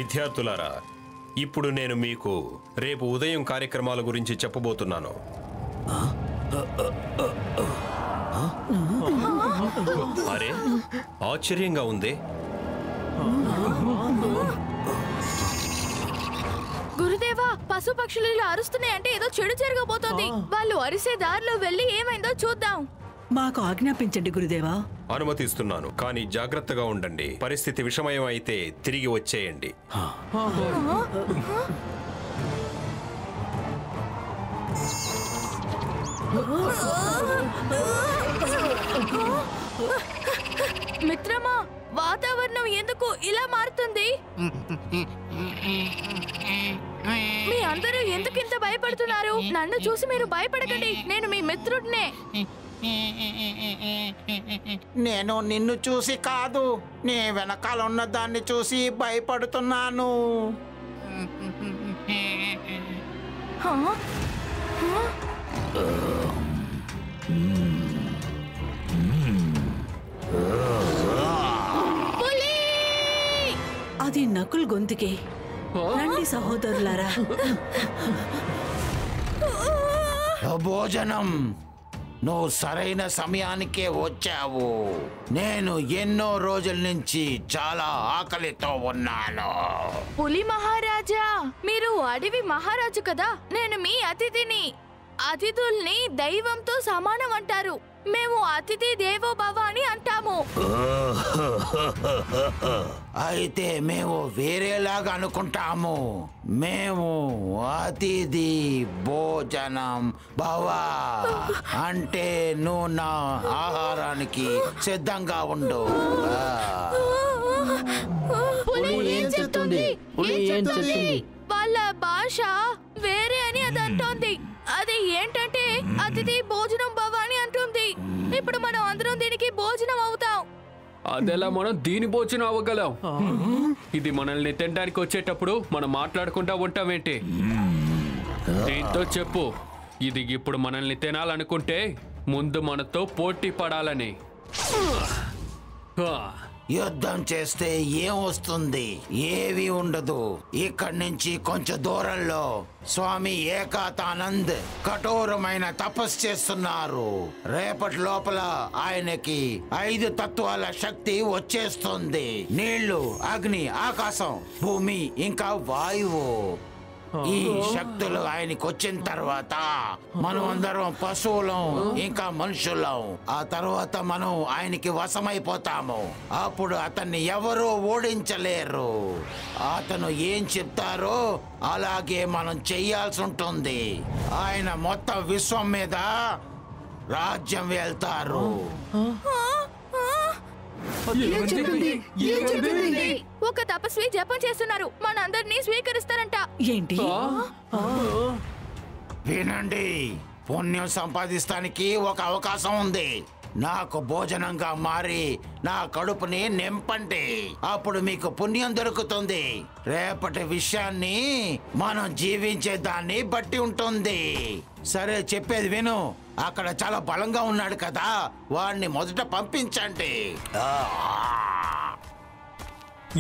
విద్యార్థులారా, ఇప్పుడు నేను మీకు రేపు ఉదయం కార్యక్రమాల గురించి చెప్పబోతున్నాను. అరే, ఆశ్చర్యంగా ఉంది. గురుదేవా, పశుపక్షులు ఇలా అరుస్తున్నాయంటే ఏదో చెడు జరగబోతోంది. వాళ్ళు అరిసే దారిలో వెళ్ళి ఏమైందో చూద్దాం. మాకు ఆజ్ఞాపించండి గురుదేవా. అనుమతిస్తున్నాను, కానీ జాగ్రత్తగా ఉండండి. పరిస్థితి విషమయం అయితే తిరిగి వచ్చేయండి. మిత్రమా, వాతావరణం ఎందుకు ఇలా మారుతుంది? మీ అందరూ ఎందుకు ఇంత భయపడుతున్నారు? నన్ను చూసి మీరు భయపడకండి, నేను మీ మిత్రుడినే. నేను నిన్ను చూసి కాదు, నీ వెనకాల ఉన్న దాన్ని చూసి భయపడుతున్నాను. అది నకుల్ గొంతుకే. రండి సహోదరులారా. భోజనం, నువ్వు సరైన సమయానికే వచ్చావు. నేను ఎన్నో రోజుల నుంచి చాలా ఆకలితో ఉన్నాను. పులి మహారాజా, మీరు అడవి మహారాజు కదా. నేను మీ అతిథిని. అతిథుల్ని దైవంతో సమానం అంటారు. మేము అతిథి దేవో భవ అని అంటాము. అయితే మేము వేరేలాగా అనుకుంటాము. మేము అతిథి భోజనం భవ అంటే నువ్వు నా ఆహారానికి సిద్ధంగా ఉండు. వాళ్ళ భాష వేరే అని అది అంటోంది. అది ఏంటంటే అతిథి భోజనం భవ అని అంటుంది. ఇప్పుడు మనం అందరం దీనికి భోజనం అవుతాం. అదెలా మనం దీని భోజనం అవ్వగలం? ఇది మనల్ని తినడానికి వచ్చేటప్పుడు మనం మాట్లాడుకుంటా ఉంటామేంటి? దీంతో చెప్పు, ఇది ఇప్పుడు మనల్ని తినాలనుకుంటే ముందు మనతో పోటీ పడాలని. యుద్ధం చేస్తే ఏం వస్తుంది? ఏవి ఉండదు. ఇక్కడి నుంచి కొంచెం దూరంలో స్వామి ఏకాతానంద్ కఠోరమైన తపస్సు చేస్తున్నారు. రేపటి లోపల ఆయనకి 5 తత్వాల శక్తి వచ్చేస్తుంది. నీళ్లు, అగ్ని, ఆకాశం, భూమి ఇంకా వాయువు. ఈ శక్తులు ఆయనకి వచ్చిన తర్వాత మనం అందరం పశువులం ఇంకా మనుషులం. ఆ తర్వాత మనం ఆయనకి వశమైపోతాము. అప్పుడు అతన్ని ఎవరూ ఓడించలేరు. అతను ఏం చెప్తారో అలాగే మనం చెయ్యాల్సి ఉంటుంది. ఆయన మొత్తం విశ్వం మీద రాజ్యం వెళ్తారు. ఒక తపస్వి జపం చేస్తున్నారు. మనందరినీ స్వీకరిస్తారంట. ఏంటి? వినండి, పుణ్యం సంపాదిస్తానికి ఒక అవకాశం ఉంది. నాకు భోజనంగా మారి నా కడుపుని నింపండి. అప్పుడు మీకు పుణ్యం దొరుకుతుంది. రేపటి విషయాన్ని మనం జీవించే దాన్ని బట్టి ఉంటుంది. సరే, చెప్పేది విను. అక్కడ చాలా బలంగా ఉన్నాడు కదా, వాడిని మొదట పంపించండి.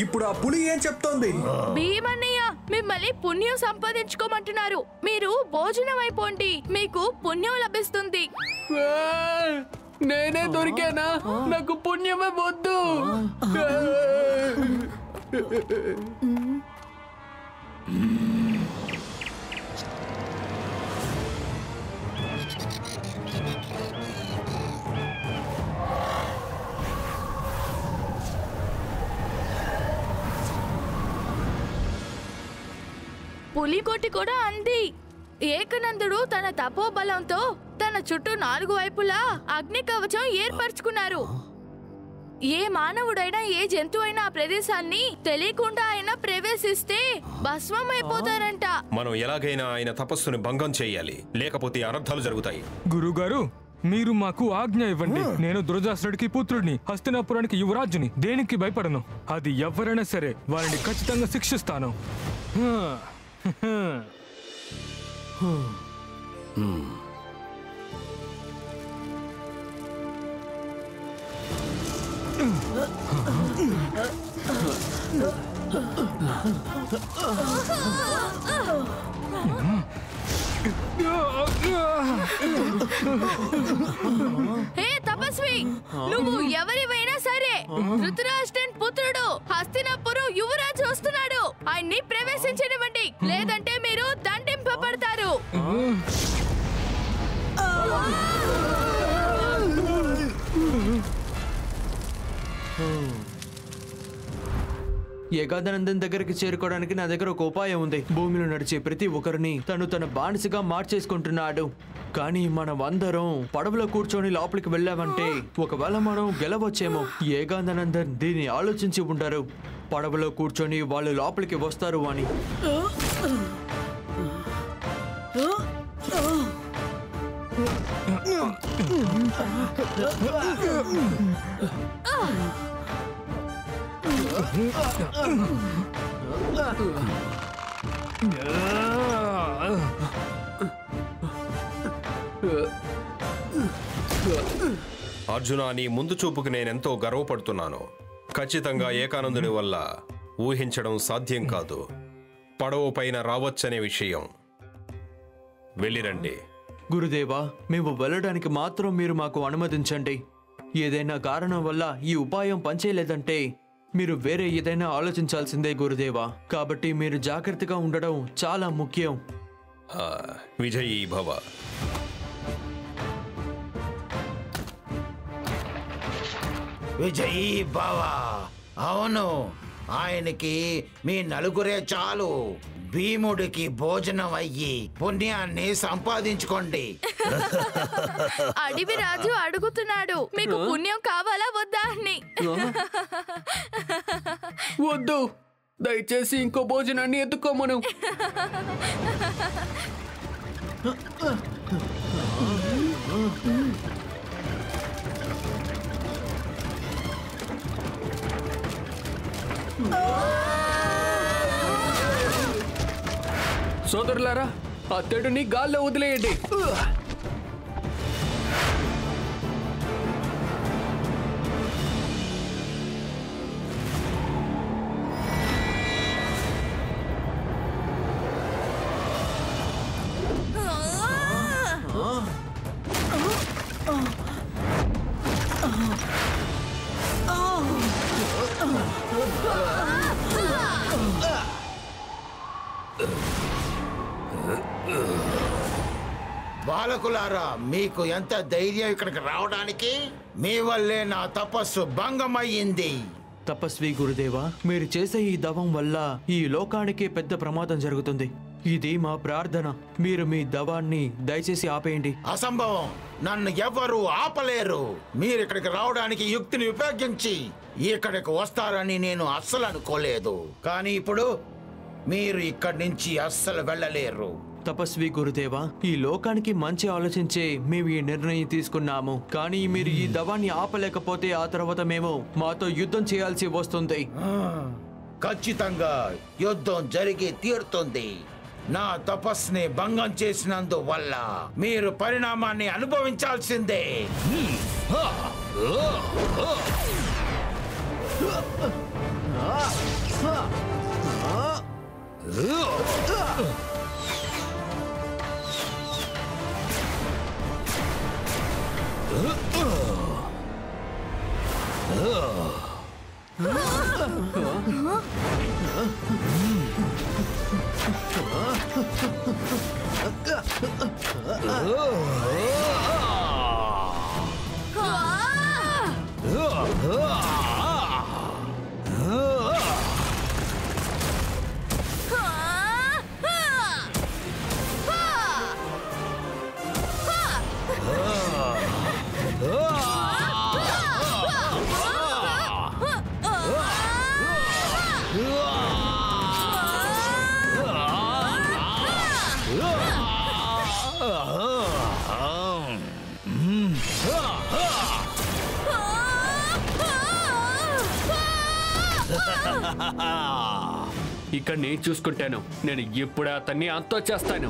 ఇప్పుడు ఆ పులి ఏం చెప్తోంది? భీమన్నయ్య మిమ్మల్ని పుణ్యం సంపాదించుకోమంటున్నారు. మీరు భోజనం అయిపోండి, మీకు పుణ్యం లభిస్తుంది. నేనే దొరికానా? నాకు పుణ్యమే వద్దు. పులికోటి కూడా అంది. ఏకనందుడు తన తపోబలంతో తన చుట్టూ 4 వైపులా అగ్ని కవచం ఏర్పరచుకున్నారు. ఏ మానవుడైనా ఏ జంతువు అయినా ఆ ప్రదేశాన్ని తెలియకుండా ఆయన ప్రవేశిస్తే భస్మం అయిపోతారంట. మనం ఎలాగైనా ఆయన తపస్సుని భంగం చేయాలి, లేకపోతే అనర్థాలు జరుగుతాయి. గురుగారు, మీరు మాకు ఆజ్ఞ ఇవ్వండి. నేను దురజాసుడికి పుత్రుడిని, హస్తినాపురానికి యువరాజుని. దేనికి భయపడను. అది ఎవరైనా సరే వారిని ఖచ్చితంగా శిక్షిస్తాను. హే తపస్వి, నువ్వు ఎవరివైనా సరే, ధృతరాష్ట్రుని పుత్రుడు హస్తినాపురం యువరాజు వస్తున్నాడు. ఆయన్ని ప్రవేశించనివ్వండి, లేదంటే మీరు దండింపబడతారు. ఏకాదనందన్ దగ్గరికి చేరుకోవడానికి నా దగ్గర ఒక ఉపాయం ఉంది. భూమిలో నడిచే ప్రతి ఒక్కరిని తన బానిసగా మార్చేసుకుంటున్నాడు. కానీ మనం అందరం పడవలో కూర్చొని లోపలికి వెళ్ళామంటే ఒకవేళ మనం గెలవచ్చేమో. ఏకాదనందన్ దీన్ని ఆలోచించి ఉంటారు, పడవలో కూర్చొని వాళ్ళు లోపలికి వస్తారు అని. అర్జున, నీ ముందు చూపుకు నేనెంతో గర్వపడుతున్నాను. ఖచ్చితంగా ఏకానందుని వల్ల ఊహించడం సాధ్యం కాదు. పడవ పైన రావచ్చనే విషయం. వెళ్ళిరండి. గురుదేవా, మేము వెళ్ళడానికి మాత్రం మీరు మాకు అనుమతించండి. ఏదైనా కారణం వల్ల ఈ ఉపాయం పనిచేయలేదంటే మీరు వేరే ఏదైనా ఆలోచించాల్సిందే గురుదేవా. కాబట్టి మీరు జాగ్రత్తగా ఉండడం చాలా ముఖ్యం. విజయీ భవ. విజయీ భవ. అవును, ఆయనకి మీ నలుగురే చాలు. భీముడికి భోజనం అయ్యి పుణ్యాన్ని సంపాదించుకోండి. అడవి రాజు అడుగుతున్నాడు, మీకు పుణ్యం కావాలా వద్దా అని. వద్దు, దయచేసి ఇంకో భోజనాన్ని ఎత్తుకోమను. సోదరులారా, ఆ తెడుని గాల్లో వదిలేయండి. బాలకులారా, మీకు ఎంత ధైర్యం ఇక్కడికి రావడానికి? మీ వల్లే నా తపస్సు భంగమయ్యింది. తపస్వి గురుదేవా, మీరు చేసే ఈ దవం వల్ల ఈ లోకానికి పెద్ద ప్రమాదం జరుగుతుంది. ఇది మా ప్రార్థన. మీరు మీ దవాన్ని దయచేసి ఆపేయండి. అసంభవం. నన్ను ఎవరు ఆపలేరు. మీరు ఇక్కడికి రావడానికి యుక్తిని ఉపయోగించి ఇక్కడికి వస్తారని నేను అస్సలు అనుకోలేదు. కానీ ఇప్పుడు మీరు ఇక్కడి నుంచి అస్సలు వెళ్ళలేరు. తపస్వి గురుదేవా, ఈ లోకానికి మంచి ఆలోచించే మేము ఈ నిర్ణయం తీసుకున్నాము. కానీ మీరు ఈ దవాన్ని ఆపలేకపోతే ఆ తర్వాత మేము మాతో యుద్ధం చేయాల్సి వస్తుంది. ఖచ్చితంగా యుద్ధం జరిగి తీరుతుంది. నా తపస్సుని భంగం చేసినందువల్ల మీరు పరిణామాన్ని అనుభవించాల్సిందే. ఇక్కడ నేను చూసుకుంటాను. నేను ఇప్పుడు అతన్ని అంతో చేస్తాను.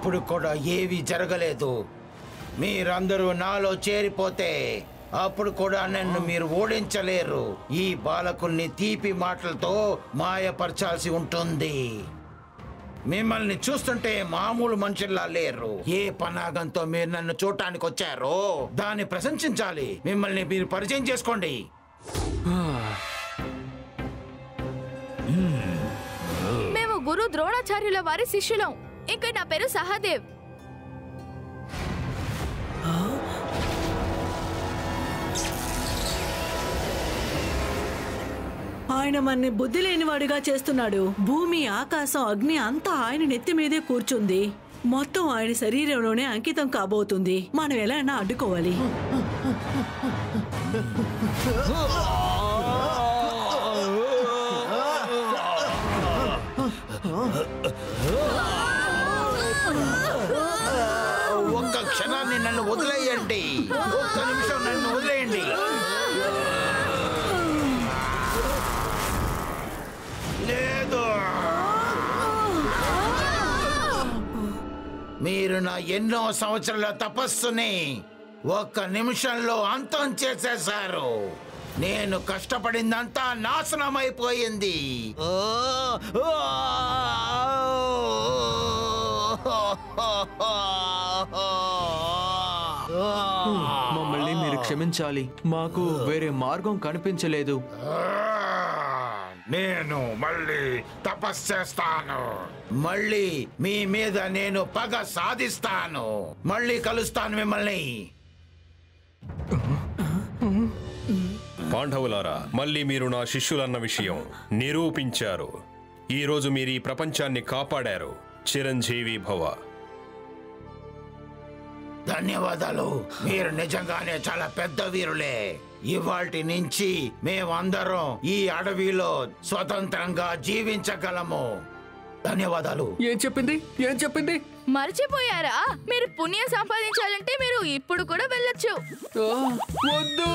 ఇప్పుడు కూడా ఏమీ జరగలేదు. మీరందరూ నాలో చేరిపోతే అప్పుడు కూడా నన్ను మీరు ఓడించలేరు. ఈ బాలకుల్ని తీపి మాటలతో మాయపరచాల్సి ఉంటుంది. మిమ్మల్ని చూస్తుంటే మామూలు మనుషుల్లా లేరు. ఏ పనాగంతో మీరు నన్ను చూడటానికి వచ్చారో దాన్ని ప్రశంసించాలి. మిమ్మల్ని మీరు పరిచయం చేసుకోండి. మేము గురు ద్రోణాచార్యుల వారి శిష్యులం. ఇంకా నా పేరు సహదేవ్. ఆయన మన్ని బుద్ధి లేనివాడిగా చేస్తున్నాడు. భూమి, ఆకాశం, అగ్ని అంతా ఆయన నెత్తి మీదే కూర్చుంది. మొత్తం ఆయన శరీరంలోనే అంకితం కాబోతుంది. మనం ఎలా అయినా అడ్డుకోవాలి. ఒక్క క్షణాన్ని నన్ను వదిలేయండి. ఒక్క నిమిషం నన్ను వదిలేయండి. లేదు, మీరు నా ఎన్నో సంవత్సరాల తపస్సుని ఒక్క నిమిషంలో అంతం చేసేశారు. నేను కష్టపడిందంతా నాశనమైపోయింది. మమ్మల్ని మీరు క్షమించాలి. మాకు వేరే మార్గం కనిపించలేదు. నేను మళ్ళీ తపస్సు చేస్తాను. మళ్ళీ మీ మీద నేను పగ సాధిస్తాను. మళ్ళీ కలుస్తాను మిమ్మల్ని. పాండవులారా, మళ్ళీ మీరు నా శిష్యులన్న విషయం నిరూపించారు. ఈరోజు మీరు ఈ ప్రపంచాన్ని కాపాడారు. చిరంజీవి భవ. ధన్యవాదాలు. మీరు నిజంగానే చాలా పెద్ద వీరులే. ఇవాల్టి నుంచి మేమందరం ఈ అడవిలో స్వతంత్రంగా జీవించగలము. ధన్యవాదాలు. ఏం చెప్పింది? మర్చిపోయారా? మీరు పుణ్యం సంపాదించాలంటే మీరు ఇప్పుడు కూడా వెళ్ళొచ్చు. వద్దు.